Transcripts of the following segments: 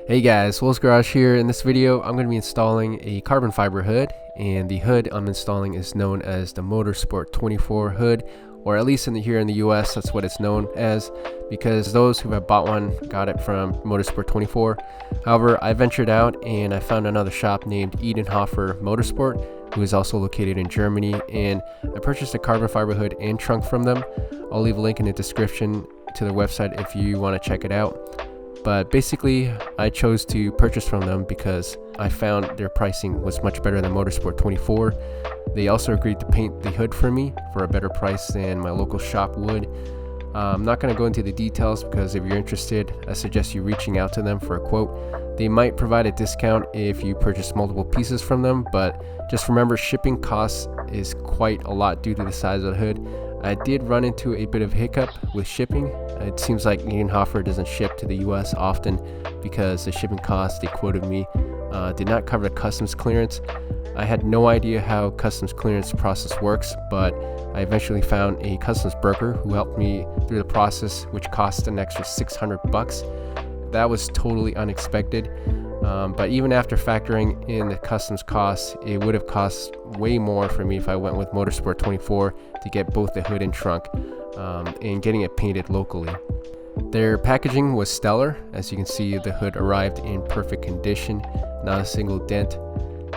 Hey guys, Will's Garage here. In this video, I'm going to be installing a carbon fiber hood, and the hood I'm installing is known as the Motorsport24 hood, or at least here in the US, that's what it's known as, because those who have bought one got it from Motorsport24. However, I ventured out and I found another shop named Edenhofer Motorsport, who is also located in Germany, and I purchased a carbon fiber hood and trunk from them. I'll leave a link in the description to their website if you want to check it out. But basically, I chose to purchase from them because I found their pricing was much better than Motorsport24. They also agreed to paint the hood for me for a better price than my local shop would. I'm not going to go into the details because if you're interested, I suggest you reaching out to them for a quote. They might provide a discount if you purchase multiple pieces from them, but just remember shipping costs is quite a lot due to the size of the hood. I did run into a bit of hiccup with shipping. It seems like Edenhofer doesn't ship to the US often because the shipping costs they quoted me did not cover the customs clearance. I had no idea how customs clearance process works, but I eventually found a customs broker who helped me through the process, which cost an extra $600. That was totally unexpected. But even after factoring in the customs costs, it would have cost way more for me if I went with Motorsport24 to get both the hood and trunk and getting it painted locally. Their packaging was stellar. As you can see, the hood arrived in perfect condition, not a single dent.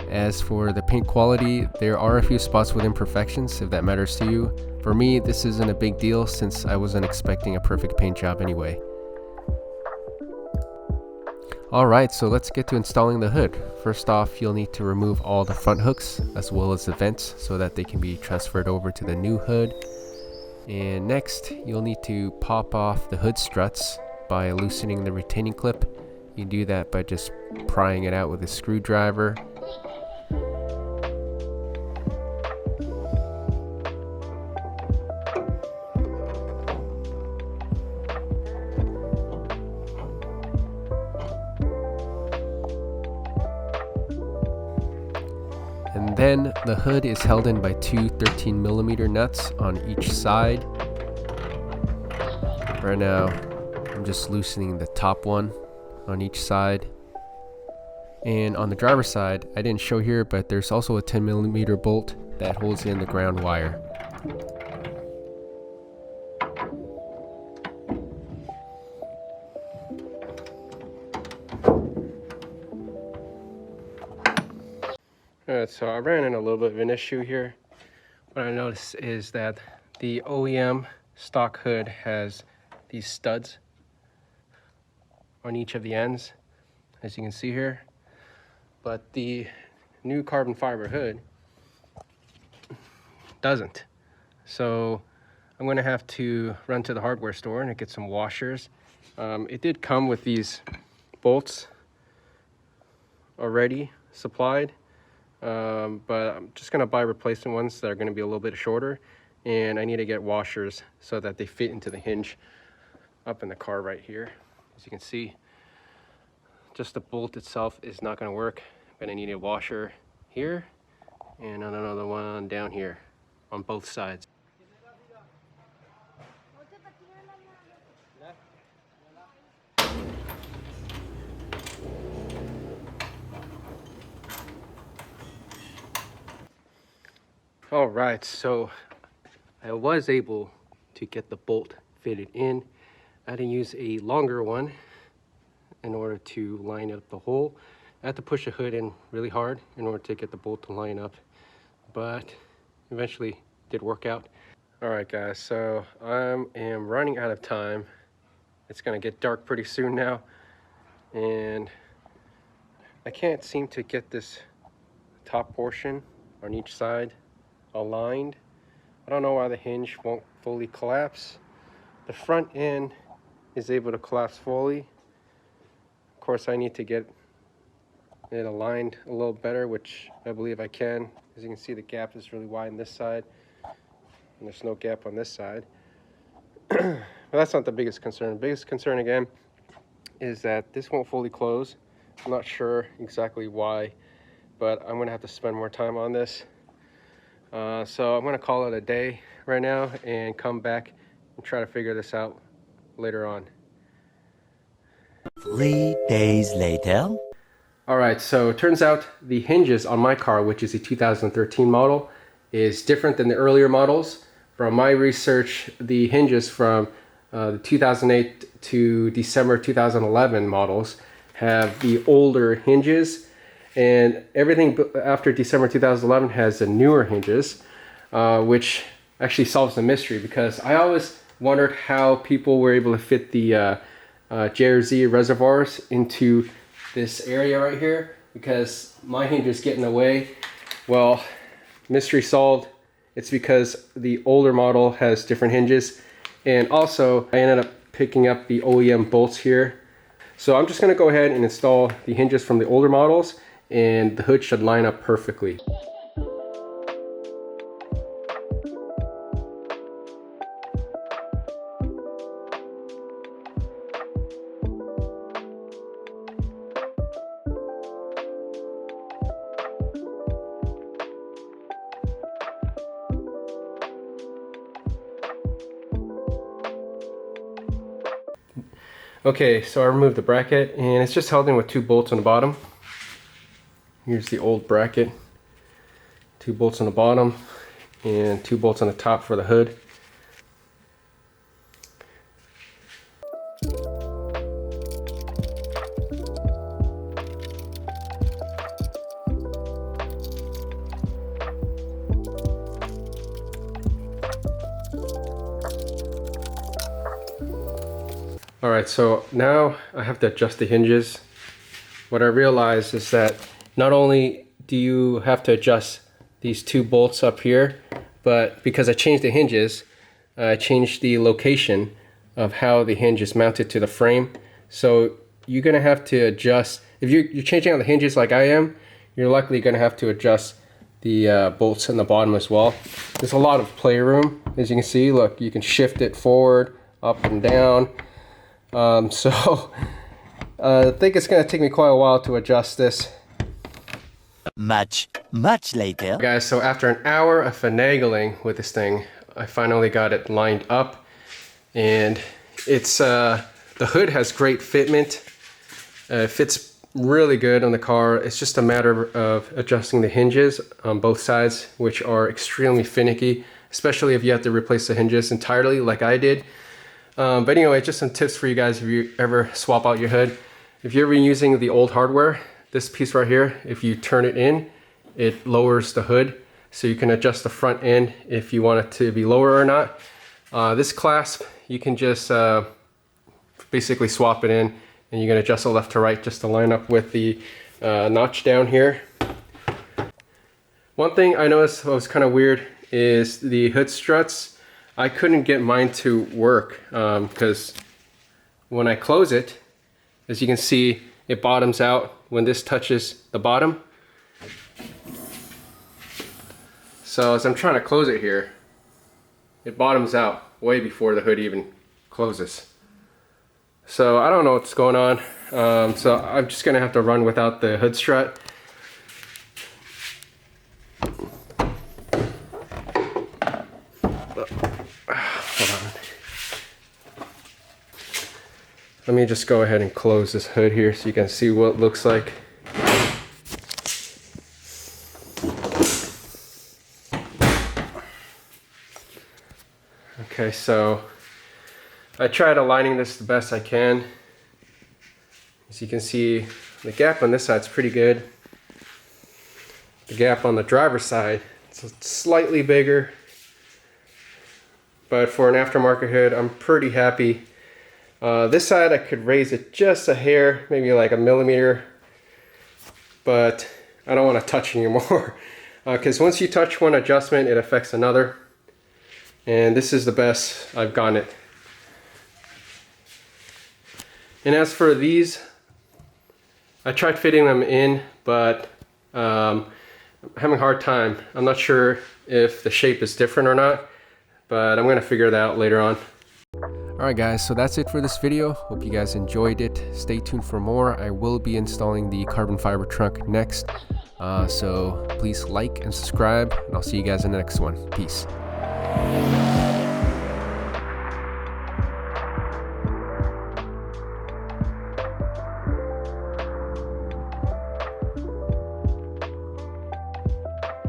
As for the paint quality, there are a few spots with imperfections if that matters to you. For me, this isn't a big deal since I wasn't expecting a perfect paint job anyway. Alright, so let's get to installing the hood. First off, you'll need to remove all the front hooks as well as the vents so that they can be transferred over to the new hood. And next, you'll need to pop off the hood struts by loosening the retaining clip. You do that by just prying it out with a screwdriver. And then the hood is held in by two 13mm nuts on each side. Right now, I'm just loosening the top one on each side. And on the driver's side, I didn't show here, but there's also a 10mm bolt that holds in the ground wire. Alright, so I ran into a little bit of an issue here. What I noticed is that the OEM stock hood has these studs on each of the ends, as you can see here. But the new carbon fiber hood doesn't. So I'm going to have to run to the hardware store and get some washers. It did come with these bolts already supplied. But I'm just going to buy replacement ones that are going to be a little bit shorter, and I need to get washers so that they fit into the hinge up in the car right here. As you can see, just the bolt itself is not going to work. I'm going to need a washer here and another one down here on both sides. All right, so I was able to get the bolt fitted in. I had to use a longer one in order to line up the hole. I had to push the hood in really hard in order to get the bolt to line up, but eventually did work out. All right, guys, so I am running out of time. It's gonna get dark pretty soon now, and I can't seem to get this top portion on each side aligned. I don't know why the hinge won't fully collapse. The front end is able to collapse fully. Of course, I need to get it aligned a little better, which I believe I can. As you can see, the gap is really wide on this side, and there's no gap on this side. But that's not the biggest concern. The biggest concern, again, is that this won't fully close. I'm not sure exactly why, but I'm going to have to spend more time on this. So I'm going to call it a day right now and come back and try to figure this out later on. 3 days later. Alright, so it turns out the hinges on my car, which is a 2013 model, is different than the earlier models. From my research, the hinges from the 2008 to December 2011 models have the older hinges, and everything after December 2011 has the newer hinges, which actually solves the mystery, because I always wondered how people were able to fit the JRZ reservoirs into this area right here, because my hinge is getting away. Well, mystery solved. It's because the older model has different hinges, and also I ended up picking up the OEM bolts here. So I'm just going to go ahead and install the hinges from the older models, and the hood should line up perfectly. Okay, so I removed the bracket, and it's just held in with 2 bolts on the bottom. Here's the old bracket. 2 bolts on the bottom and 2 bolts on the top for the hood. Alright, so now I have to adjust the hinges. What I realized is that not only do you have to adjust these 2 bolts up here, but because I changed the hinges, I changed the location of how the hinge is mounted to the frame. So you're going to have to adjust, if you're changing out the hinges like I am, you're likely going to have to adjust the bolts in the bottom as well. There's a lot of playroom, as you can see. Look, you can shift it forward, up and down. So I think it's going to take me quite a while to adjust this. Much later. Guys, so after an hour of finagling with this thing, I finally got it lined up, and it's the hood has great fitment. It fits really good on the car. It's just a matter of adjusting the hinges on both sides, which are extremely finicky, especially if you have to replace the hinges entirely like I did. But anyway, just some tips for you guys if you ever swap out your hood. If you're using the old hardware, this piece right here, if you turn it in, it lowers the hood, so you can adjust the front end if you want it to be lower or not. This clasp, you can just basically swap it in, and you can adjust it left to right just to line up with the notch down here. One thing I noticed was kind of weird is the hood struts. I couldn't get mine to work because when I close it, as you can see, it bottoms out when this touches the bottom. So as I'm trying to close it here, it bottoms out way before the hood even closes. So I don't know what's going on. So I'm just gonna have to run without the hood strut. Hold on. Let me just go ahead and close this hood here so you can see what it looks like. Okay, so I tried aligning this the best I can. As you can see, the gap on this side is pretty good. The gap on the driver's side is slightly bigger. But for an aftermarket hood, I'm pretty happy. This side I could raise it just a hair, maybe like a millimeter, but I don't want to touch anymore because once you touch one adjustment, it affects another, and this is the best I've gotten it. And as for these, I tried fitting them in, but I'm having a hard time. I'm not sure if the shape is different or not, but I'm going to figure that out later on. Alright guys, so that's it for this video. Hope you guys enjoyed it. Stay tuned for more. I will be installing the carbon fiber trunk next. So please like and subscribe, and I'll see you guys in the next one. Peace.